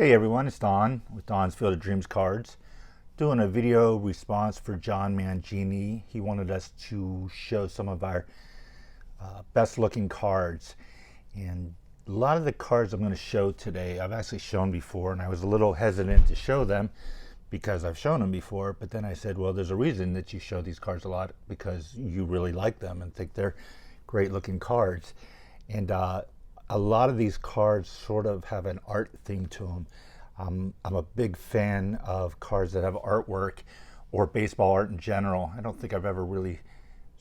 Hey everyone, it's Don with Don's Field of Dreams Cards. Doing a video response for John Mangini. He wanted us to show some of our best looking cards. And a lot of the cards I'm going to show today, I've actually shown before, and I was a little hesitant to show them because I've shown them before. But then I said, well, there's a reason that you show these cards a lot, because you really like them and think they're great looking cards. And a lot of these cards sort of have an art theme to them. I'm a big fan of cards that have artwork or baseball art in general. I don't think I've ever really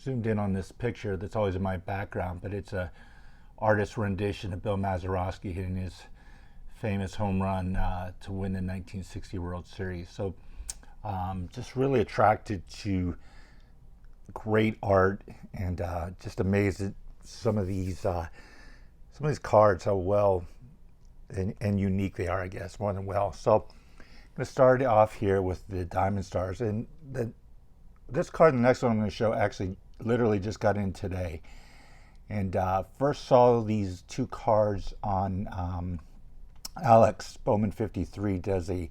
zoomed in on this picture that's always in my background, but it's a artist's rendition of Bill Mazeroski hitting his famous home run to win the 1960 World Series. So just really attracted to great art, and just amazed at some of these cards, how well and unique they are, I guess, more than well. So I'm going to start off here with the Diamond Stars. And this card and the next one I'm going to show actually literally just got in today. And first saw these two cards on Alex, Bowman 53, does a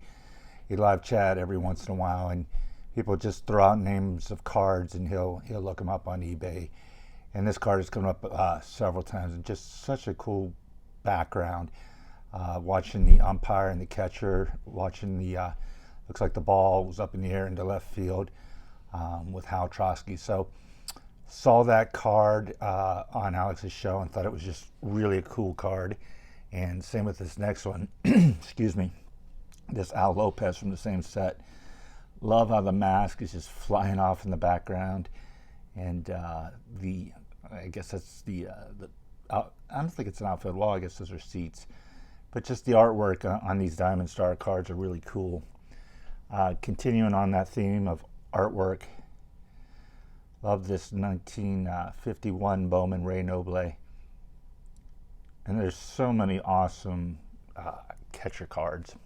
live chat every once in a while. And people just throw out names of cards and he'll look them up on eBay. And this card has come up several times, and just such a cool background. Watching the umpire and the catcher, watching the, looks like the ball was up in the air into left field with Hal Trotsky. So saw that card on Alex's show and thought it was just really a cool card. And same with this next one, excuse me, this Al Lopez from the same set. Love how the mask is just flying off in the background. And I guess that's I don't think it's an outfield wall. I guess those are seats. But just the artwork on these Diamond Star cards are really cool. Continuing on that theme of artwork, love this 1951 Bowman Roy Campanella. And there's so many awesome catcher cards.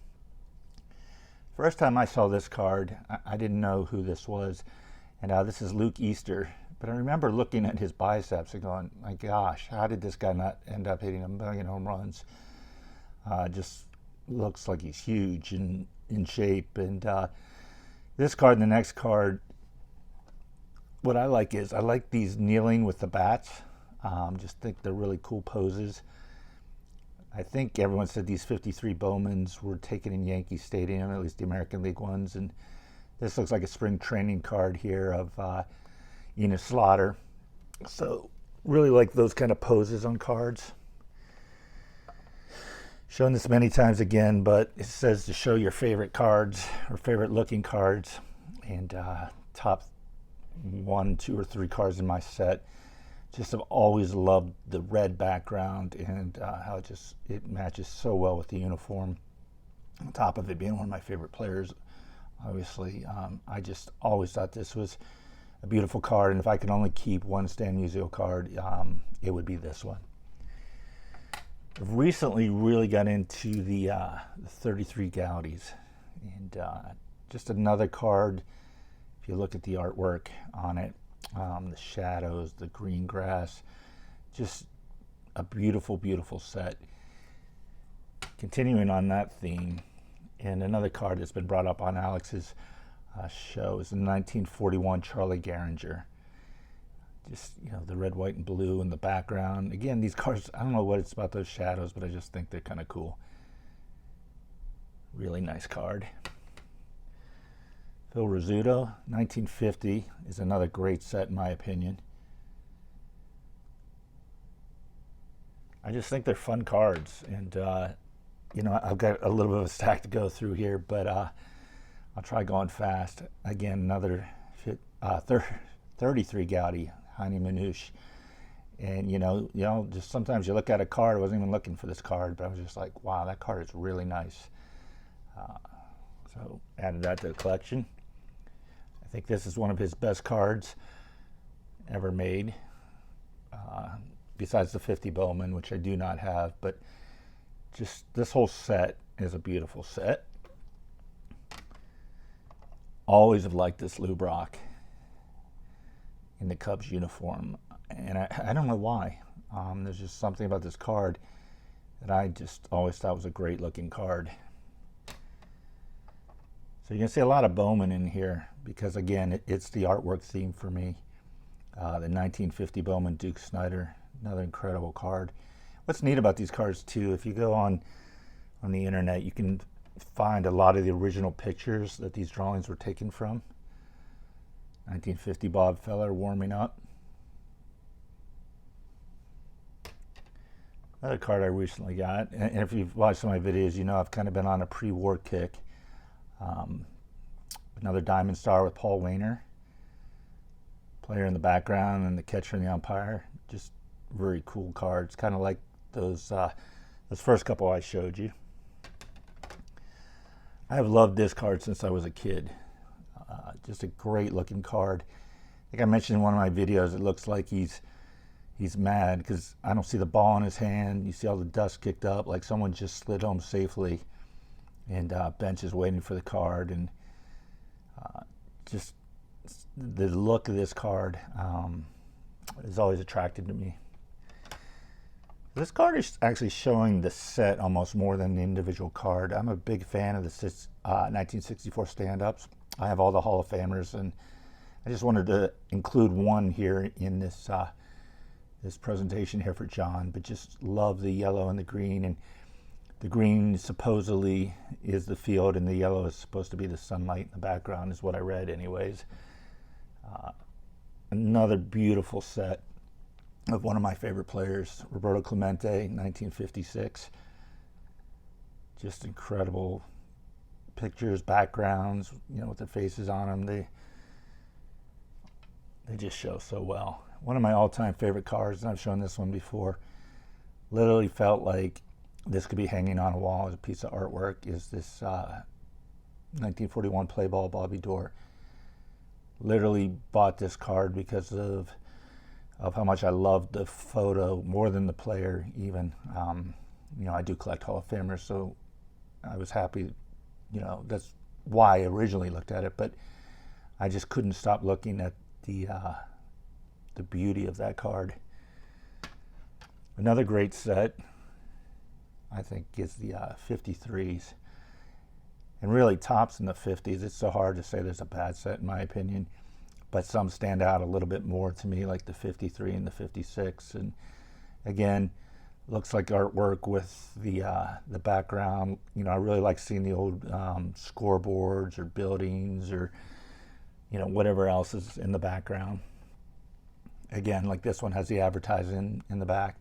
First time I saw this card, I didn't know who this was. And this is Luke Easter. But I remember looking at his biceps and going, my gosh, how did this guy not end up hitting 1 million home runs? Just looks like he's huge and in shape. And this card and the next card, what I like is I like these kneeling with the bats. Just think they're really cool poses. I think everyone said these 53 Bowmans were taken in Yankee Stadium, at least the American League ones. And this looks like a spring training card here of Enos Slaughter. So really like those kind of poses on cards. Shown this many times again, but it says to show your favorite cards or favorite looking cards. And top 1, 2, or 3 cards in my set. Just have always loved the red background and how it matches so well with the uniform. On top of it being one of my favorite players, obviously, I just always thought this was a beautiful card, and if I could only keep one Stan Musial card, it would be this one. I've recently really got into the 33 Gaudies, and just another card. If you look at the artwork on it, the shadows, the green grass, just a beautiful, beautiful set. Continuing on that theme, and another card that's been brought up on Alex's show is the 1941 Charlie Gehringer. Just, the red, white, and blue in the background. Again, these cards, I don't know what it's about those shadows, but I just think they're kind of cool. Really nice card. Phil Rizzuto, 1950, is another great set in my opinion. I just think they're fun cards, and I've got a little bit of a stack to go through here, but I'll try going fast. Again, another 33 Gaudi, Heine Manouche. And just sometimes you look at a card, I wasn't even looking for this card, but I was just like, wow, that card is really nice. So added that to the collection. I think this is one of his best cards ever made, besides the 50 Bowman, which I do not have, but just this whole set is a beautiful set. Always have liked this Lou Brock in the Cubs uniform, and I don't know why. There's just something about this card that I just always thought was a great looking card. So you can see a lot of Bowman in here because, again, it's the artwork theme for me. The 1950 Bowman Duke Snyder, another incredible card. What's neat about these cards too, if you go on the internet, you can find a lot of the original pictures that these drawings were taken from. 1950 Bob Feller warming up. Another card I recently got, and if you've watched some of my videos, you know I've kind of been on a pre-war kick. Another Diamond Star with Paul Wainer, player in the background and the catcher and the umpire. Just very cool cards, kind of like those first couple I showed you. I have loved this card since I was a kid. Just a great looking card. I think I mentioned in one of my videos, it looks like he's mad because I don't see the ball in his hand. You see all the dust kicked up, like someone just slid home safely, and bench is waiting for the card. And just the look of this card has always attracted to me. This card is actually showing the set almost more than the individual card. I'm a big fan of the 1964 stand-ups. I have all the Hall of Famers, and I just wanted to include one here in this this presentation here for John, but just love the yellow and the green. And the green supposedly is the field, and the yellow is supposed to be the sunlight in the background, is what I read anyways. Another beautiful set of one of my favorite players, Roberto Clemente, 1956. Just incredible pictures, backgrounds, you know, with the faces on them. They just show so well. One of my all-time favorite cards, and I've shown this one before, literally felt like this could be hanging on a wall as a piece of artwork, is this 1941 play ball Bobby Doerr. Literally bought this card because of how much I loved the photo more than the player even. You know, I do collect Hall of Famers, so I was happy, you know, that's why I originally looked at it, but I just couldn't stop looking at the beauty of that card. Another great set, I think, is the 53s. And really tops in the 50s. It's so hard to say there's a bad set in my opinion, but some stand out a little bit more to me, like the 53 and the 56. And again, looks like artwork with the background. You know, I really like seeing the old scoreboards or buildings or, you know, whatever else is in the background. Again, like this one has the advertising in the back.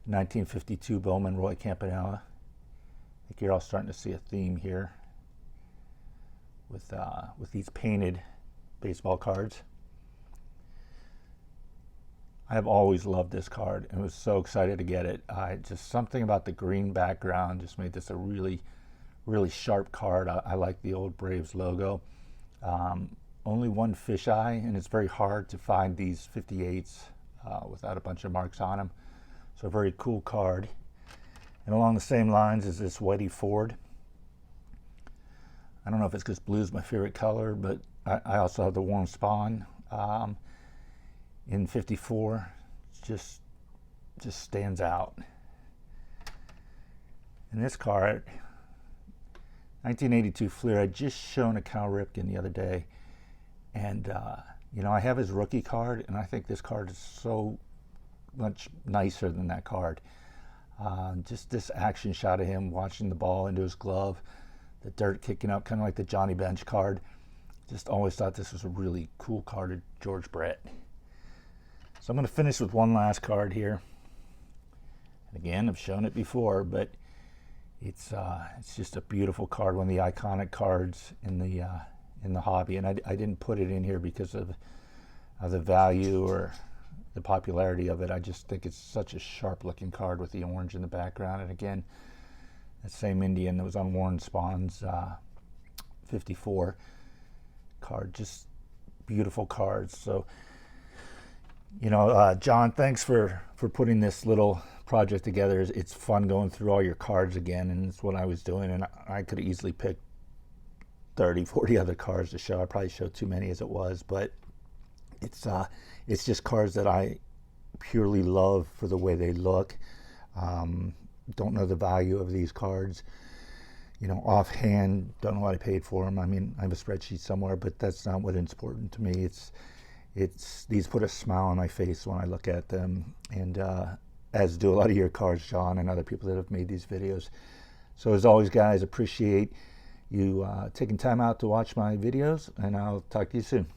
1952 Bowman Roy Campanella. I think you're all starting to see a theme here with these painted baseball cards. I have always loved this card and was so excited to get it. Just something about the green background just made this a really, really sharp card. I like the old Braves logo. Only one fisheye, and it's very hard to find these 58s without a bunch of marks on them. So a very cool card. And along the same lines is this Whitey Ford. I don't know if it's because blue's my favorite color, but I also have the Warm Spawn in 54. Just stands out. And this card, 1982 Fleer, I just shown a Cal Ripken the other day. And, you know, I have his rookie card, and I think this card is so much nicer than that card. Just this action shot of him watching the ball into his glove, the dirt kicking up, kind of like the Johnny Bench card. Just always thought this was a really cool card of George Brett. So I'm going to finish with one last card here. And again, I've shown it before, but it's just a beautiful card, one of the iconic cards in the hobby. And I didn't put it in here because of the value or the popularity of it. I just think it's such a sharp looking card with the orange in the background. And again, that same Indian that was on Warren Spawn's 54 card. Just beautiful cards. So, you know, John, thanks for putting this little project together. It's fun going through all your cards again, and it's what I was doing. And I could easily pick 30, 40 other cards to show. I probably showed too many as it was, but it's just cards that I purely love for the way they look. Don't know the value of these cards. You know, offhand, don't know what I paid for them. I mean, I have a spreadsheet somewhere, but that's not what's important to me. It's these put a smile on my face when I look at them, and as do a lot of your cars, John, and other people that have made these videos. So as always, guys, appreciate you taking time out to watch my videos, and I'll talk to you soon.